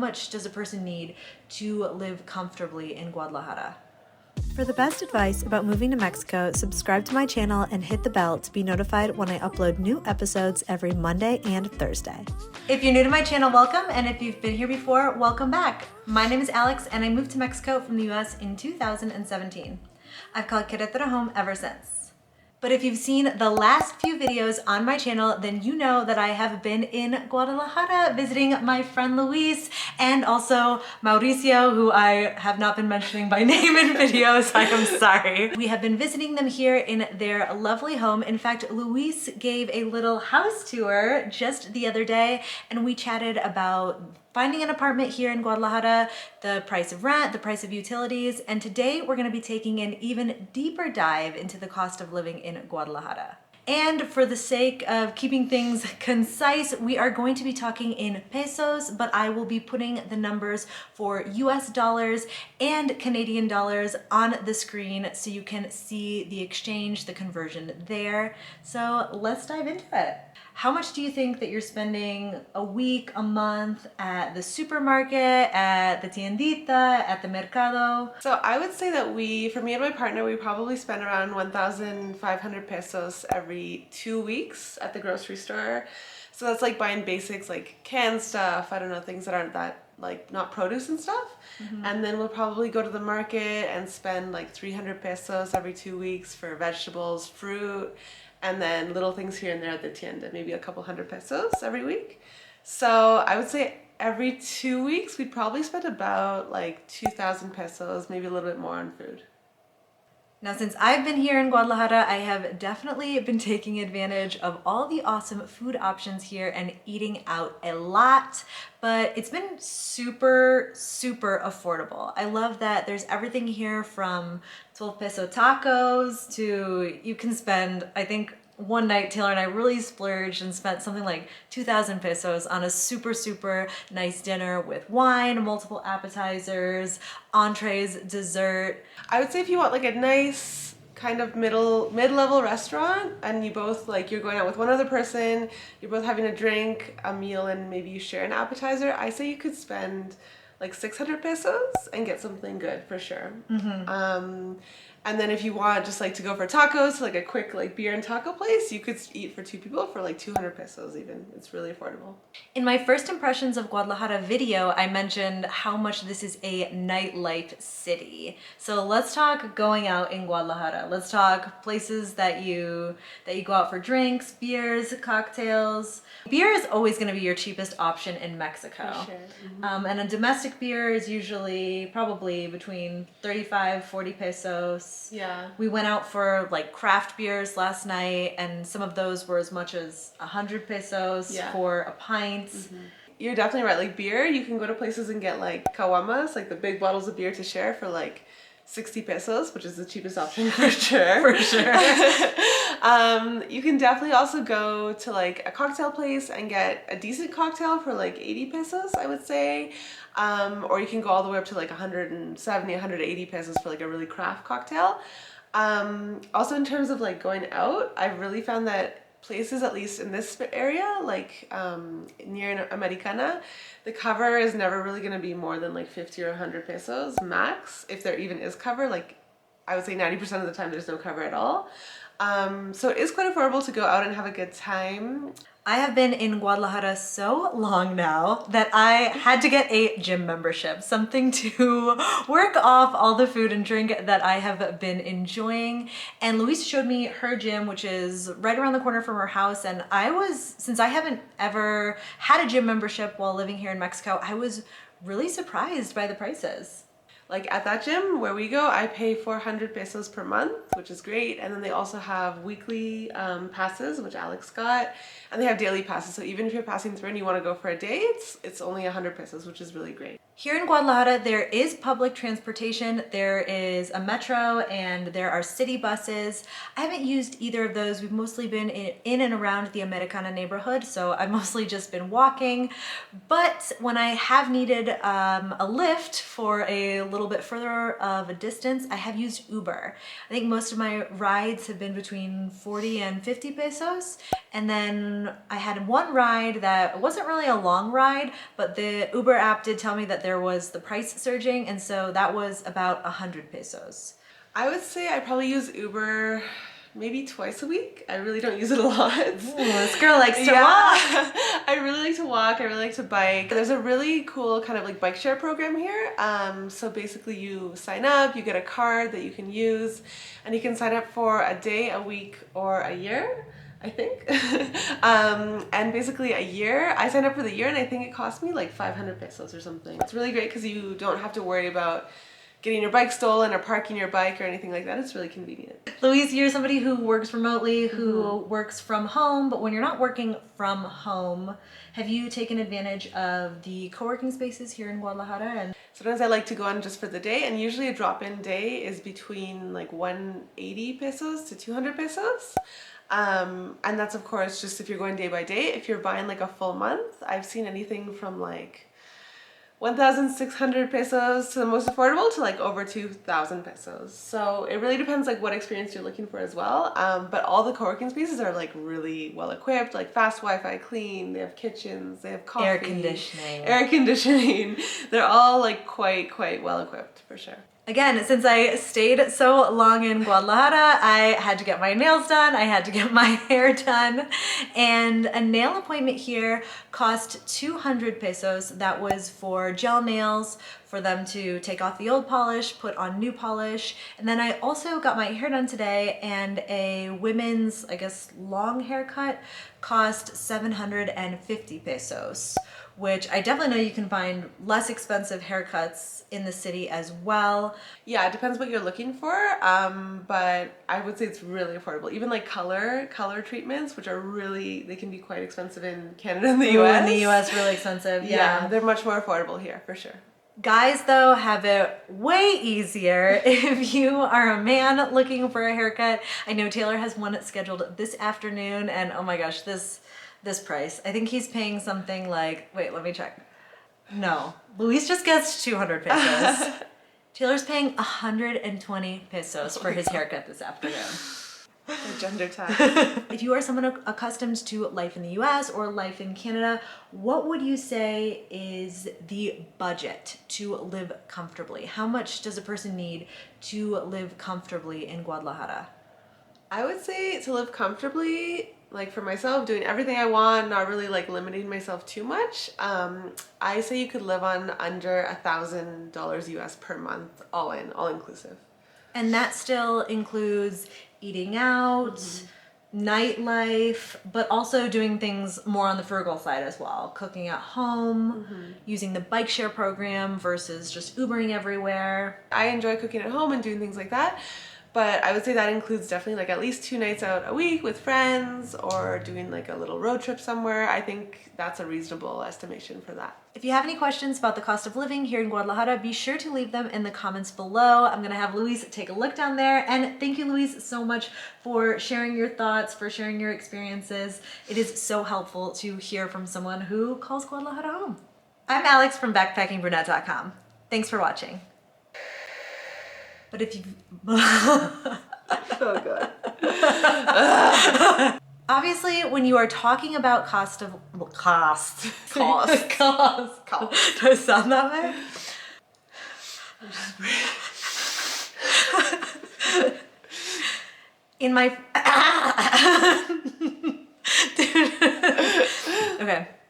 much does a person need to live comfortably in Guadalajara? For the best advice about moving to Mexico, subscribe to my channel and hit the bell to be notified when I upload new episodes every Monday and Thursday. If you're new to my channel, welcome, and if you've been here before, welcome back. My name is Alex, and I moved to Mexico from the US in 2017. I've called Querétaro home ever since. But if you've seen the last few videos on my channel, then you know that I have been in Guadalajara visiting my friend Luis and also Mauricio, who I have not been mentioning by name in videos. I am sorry. We have been visiting them here in their lovely home. In fact, Luis gave a little house tour just the other day, and we chatted about finding an apartment here in Guadalajara, the price of rent, the price of utilities, and today we're gonna be taking an even deeper dive into the cost of living in Guadalajara. And for the sake of keeping things concise, we are going to be talking in pesos, but I will be putting the numbers for US dollars and Canadian dollars on the screen so you can see the exchange, the conversion there. So let's dive into it. How much do you think that you're spending a week, a month at the supermarket, at the tiendita, at the mercado? So I would say that for me and my partner, we probably spend around 1,500 pesos every 2 weeks at the grocery store. So that's like buying basics like canned stuff, I don't know, things that aren't that like not produce and stuff. And then we'll probably go to the market and spend like 300 pesos every 2 weeks for vegetables, fruit, and then little things here and there at the tienda, maybe a couple hundred pesos every week. So I would say every 2 weeks, we'd probably spend about like 2,000 pesos, maybe a little bit more on food. Now, since I've been here in Guadalajara, I have definitely been taking advantage of all the awesome food options here and eating out a lot, but it's been super, super affordable. I love that there's everything here from 12 peso tacos to you can spend, I think, one night Taylor and I really splurged and spent something like 2,000 pesos on a super, super nice dinner with wine, multiple appetizers, entrees, dessert. I would say if you want like a nice kind of mid-level restaurant and you both like you're going out with one other person, you're both having a drink, a meal, and maybe you share an appetizer, I say you could spend like 600 pesos and get something good for sure. And then if you want just like to go for tacos, like a quick like beer and taco place, you could eat for 2 people for like 200 pesos even. It's really affordable. In my first impressions of Guadalajara video, I mentioned how much this is a nightlife city. So let's talk going out in Guadalajara. Let's talk places that you go out for drinks, beers, cocktails. Beer is always going to be your cheapest option in Mexico. For sure. And a domestic beer is usually probably between 35, 40 pesos. Yeah. We went out for like craft beers last night, and some of those were as much as 100 pesos for a pint. You're definitely right. Like beer, you can go to places and get like caguamas, like the big bottles of beer to share for like 60 pesos, which is the cheapest option for sure. For sure. You can definitely also go to like a cocktail place and get a decent cocktail for like 80 pesos, I would say. Or you can go all the way up to like 170, 180 pesos for like a really craft cocktail. Also in terms of like going out, I've really found that places, at least in this area, like near Americana, the cover is never really going to be more than like 50 or 100 pesos max, if there even is cover. Like I would say 90% of the time there's no cover at all. So it is quite affordable to go out and have a good time. I have been in Guadalajara so long now that I had to get a gym membership, something to work off all the food and drink that I have been enjoying. And Luis showed me her gym, which is right around the corner from her house. And since I haven't ever had a gym membership while living here in Mexico, I was really surprised by the prices. Like at that gym where we go, I pay 400 pesos per month, which is great. And then they also have weekly passes, which Alex got, and they have daily passes. So even if you're passing through and you want to go for a day, it's only 100 pesos, which is really great. Here in Guadalajara, there is public transportation. There is a metro and there are city buses. I haven't used either of those. We've mostly been in and around the Americana neighborhood, so I've mostly just been walking. But when I have needed a lift for a little bit further of a distance, I have used Uber. I think most of my rides have been between 40 and 50 pesos. And then I had one ride that wasn't really a long ride, but the Uber app did tell me that there was the price surging, and so that was about 100 pesos. I would say I probably use Uber maybe twice a week. I really don't use it a lot. Ooh, this girl likes to walk. I really like to walk. I really like to bike. There's a really cool kind of like bike share program here. So basically you sign up, you get a card that you can use, and you can sign up for a day, a week, or a year, I think. And basically a year, I signed up for the year and I think it cost me like 500 pesos or something. It's really great because you don't have to worry about getting your bike stolen or parking your bike or anything like that. It's really convenient. Louise, you're somebody who works remotely, who works from home, but when you're not working from home, have you taken advantage of the co-working spaces here in Guadalajara? And sometimes I like to go on just for the day, and usually a drop-in day is between like 180 pesos to 200 pesos. And that's of course just if you're going day by day. If you're buying like a full month, I've seen anything from like 1,600 pesos to the most affordable to like over 2,000 pesos. So it really depends like what experience you're looking for as well. But all the co-working spaces are like really well equipped, like fast Wi-Fi, clean, they have kitchens, they have coffee. Air conditioning. They're all like quite well equipped for sure. Again, since I stayed so long in Guadalajara, I had to get my nails done, I had to get my hair done, and a nail appointment here cost 200 pesos. That was for gel nails, for them to take off the old polish, put on new polish, and then I also got my hair done today, and a women's, I guess, long haircut cost 750 pesos. Which I definitely know you can find less expensive haircuts in the city as well. Yeah, it depends what you're looking for, but I would say it's really affordable. Even like color treatments, which are really, they can be quite expensive in Canada and the US. In the US, really expensive, yeah. They're much more affordable here, for sure. Guys, though, have it way easier if you are a man looking for a haircut. I know Taylor has one scheduled this afternoon, and oh my gosh, this price. I think he's paying something like, wait, let me check. No, Luis just gets 200 pesos. Taylor's paying 120 pesos for his haircut this afternoon. Gender time. If you are someone accustomed to life in the US or life in Canada, what would you say is the budget to live comfortably? How much does a person need to live comfortably in Guadalajara? I would say to live comfortably, like for myself, doing everything I want, not really like limiting myself too much. I say you could live on under $1,000 US per month, all inclusive. And that still includes eating out, nightlife, but also doing things more on the frugal side as well. Cooking at home, using the bike share program versus just Ubering everywhere. I enjoy cooking at home and doing things like that. But I would say that includes definitely like at least 2 nights out a week with friends or doing like a little road trip somewhere. I think that's a reasonable estimation for that. If you have any questions about the cost of living here in Guadalajara, be sure to leave them in the comments below. I'm gonna have Luis take a look down there. And thank you, Luis, so much for sharing your thoughts, for sharing your experiences. It is so helpful to hear from someone who calls Guadalajara home. I'm Alex from backpackingbrunette.com. Thanks for watching. But if you Oh god. obviously, when you are talking about cost. Do I sound that way? In my okay.